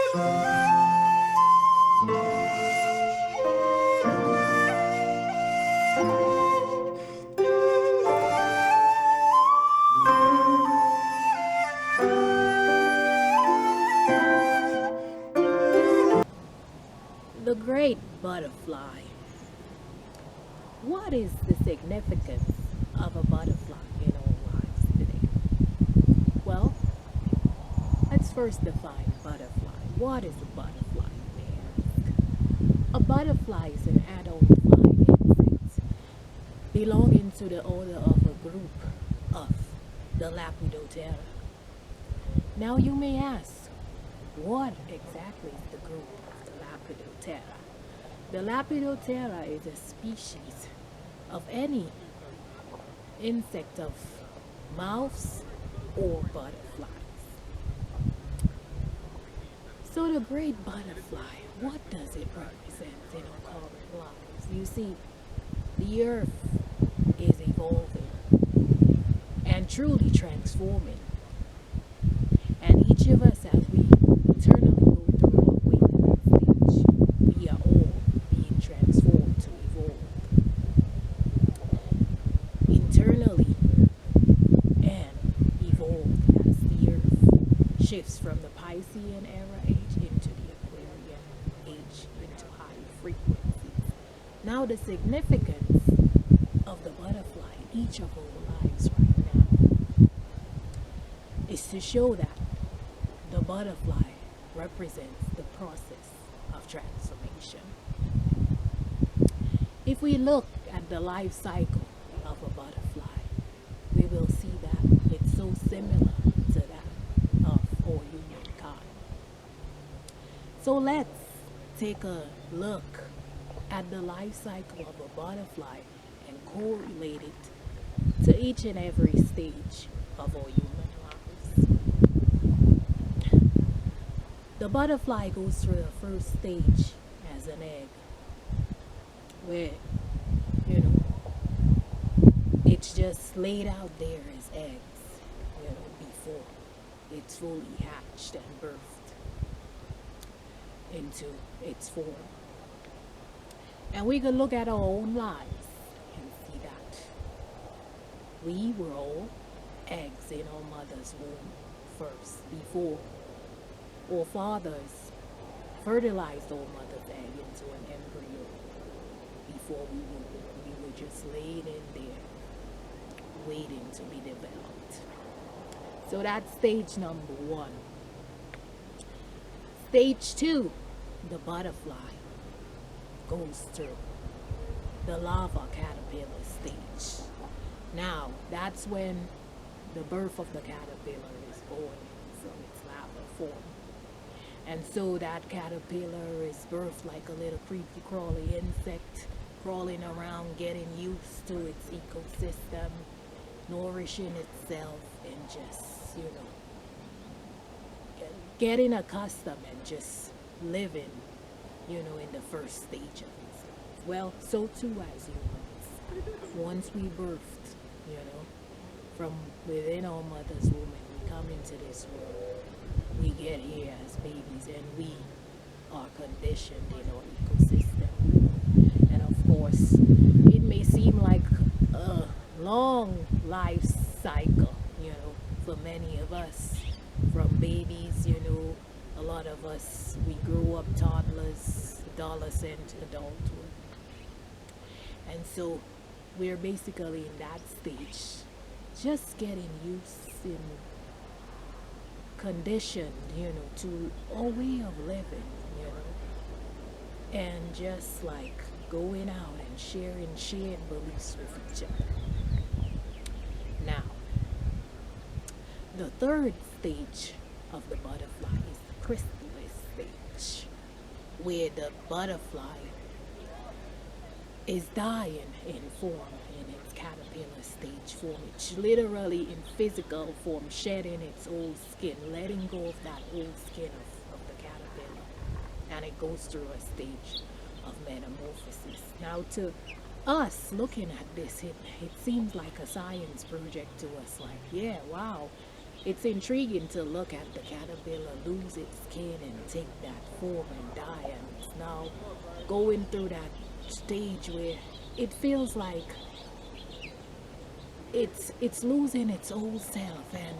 The great butterfly. What is the significance of a butterfly in our lives today? Well, let's first define butterfly. What is a butterfly, you may ask? A butterfly is an adult flying insect belonging to the order of a group of the Lepidoptera. Now you may ask, what exactly is the group of the Lepidoptera? The Lepidoptera is a species of any insect of mouse or butterflies. So the great butterfly, what does it represent in our current lives? You see, the earth is evolving and truly transforming. And each of us, as we eternally go through our awakening stage, we are all being transformed to evolve internally and evolve as the earth shifts from the Piscean era age into the Aquarian age into higher frequencies. Now the significance of the butterfly in each of our lives right now is to show that the butterfly represents the process of transformation. If we look at the life cycle of a butterfly, we will see that it's so similar to that of all humankind. So let's take a look at the life cycle of a butterfly and correlate it to each and every stage of our human lives. The butterfly goes through the first stage as an egg, where, you know, it's just laid out there as eggs, before it's fully hatched and birthed into its form. And we can look at our own lives and see that we were all eggs in our mother's womb first, before our fathers fertilized our mother's egg into an embryo. Before we were just laid in there, waiting to be developed. So that's stage number one. Stage two, the butterfly goes through the larva caterpillar stage. Now, that's when the birth of the caterpillar is born from its larva form. And so that caterpillar is birthed like a little creepy crawly insect, crawling around, getting used to its ecosystem, nourishing itself, and just, getting accustomed and just living, in the first stage of its life. Well, so too as humans. Once we birthed, from within our mother's womb and we come into this world, we get here as babies and we are conditioned in our ecosystem. And of course, it may seem like a long life cycle, for many of us. From babies, a lot of us, we grew up toddlers, adolescent, adulthood. And so we're basically in that stage, just getting used and conditioned, to a way of living, and just like going out and sharing shared beliefs with each other. Now, the third stage of the butterfly is the chrysalis stage, where the butterfly is dying in form, in its caterpillar stage form. It's literally in physical form, shedding its old skin, letting go of that old skin of the caterpillar. And it goes through a stage of metamorphosis. Now, to us looking at this, it seems like a science project to us, like, yeah, wow, It's intriguing to look at the caterpillar lose its skin and take that form and die, and it's now going through that stage where it feels like it's losing its old self. And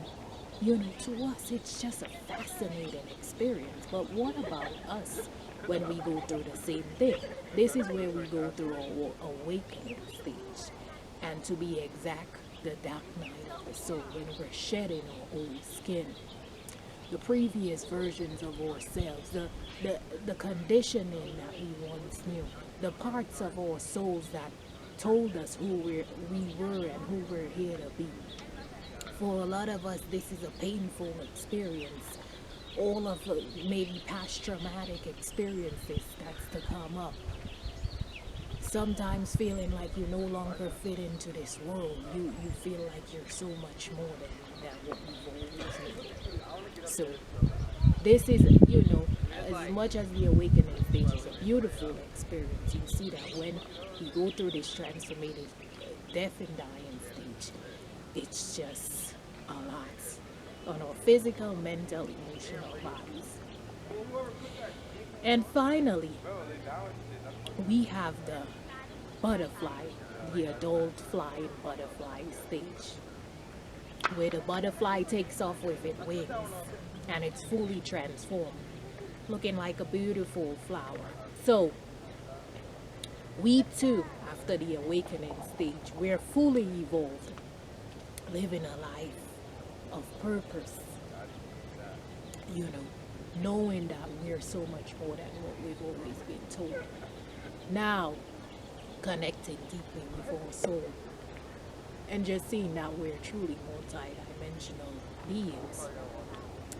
to us it's just a fascinating experience. But what about us when we go through the same thing? This is where we go through our awakening stage, and to be exact, the dark night of the soul, when we're shedding our old skin, the previous versions of ourselves, the conditioning that we once knew, the parts of our souls that told us who we were and who we're here to be. For a lot of us, this is a painful experience. All of maybe past traumatic experiences that's to come up. Sometimes feeling like you no longer fit into this world. You feel like you're so much more than what you've always known. So this is, as much as the awakening stage is a beautiful experience, you see that when you go through this transformative death and dying stage, it's just a lot on our physical, mental, emotional bodies. And finally, we have the butterfly, the adult flying butterfly stage, where the butterfly takes off with its wings and it's fully transformed, looking like a beautiful flower. So, we too, after the awakening stage, we're fully evolved, living a life of purpose, knowing that we're so much more than what we've always been told. Now, connecting deeply with our soul and just seeing that we're truly multi-dimensional beings,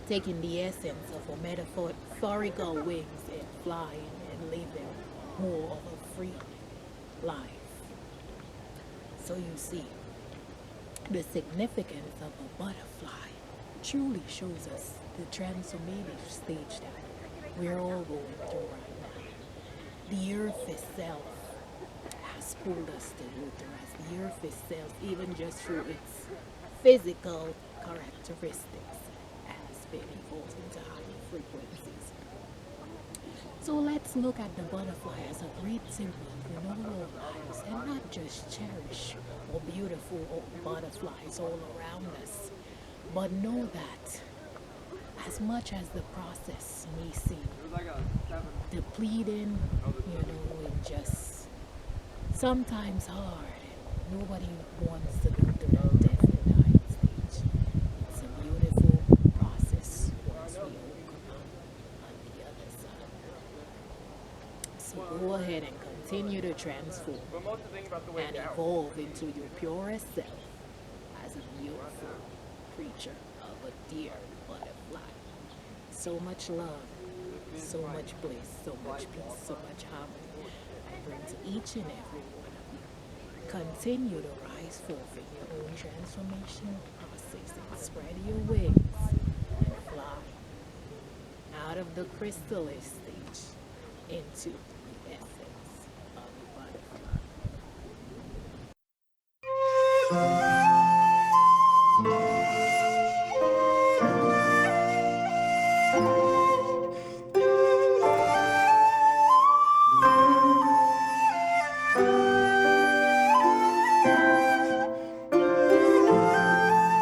taking the essence of our metaphorical wings and flying and living more of a free life. So you see, the significance of a butterfly truly shows us the transformative stage that we're all going through right now. The earth itself has pulled us to go through, as the earth itself, even just through its physical characteristics, has been evolved into higher frequencies. So let's look at the butterfly as a great symbol in all our lives, and not just cherish our beautiful butterflies all around us, but know that as much as the process may seem depleting, and just sometimes hard, and nobody wants to go through that death and dying stage. It's a beautiful process once we all come out on the other side. So go ahead and continue to transform and evolve into your purest self as a beautiful creature of a dear butterfly. So much love, so much bliss, so much peace, so much harmony I bring to each and every one of you. Continue to rise forth in your own transformation process and spread your wings and fly out of the chrysalis stage into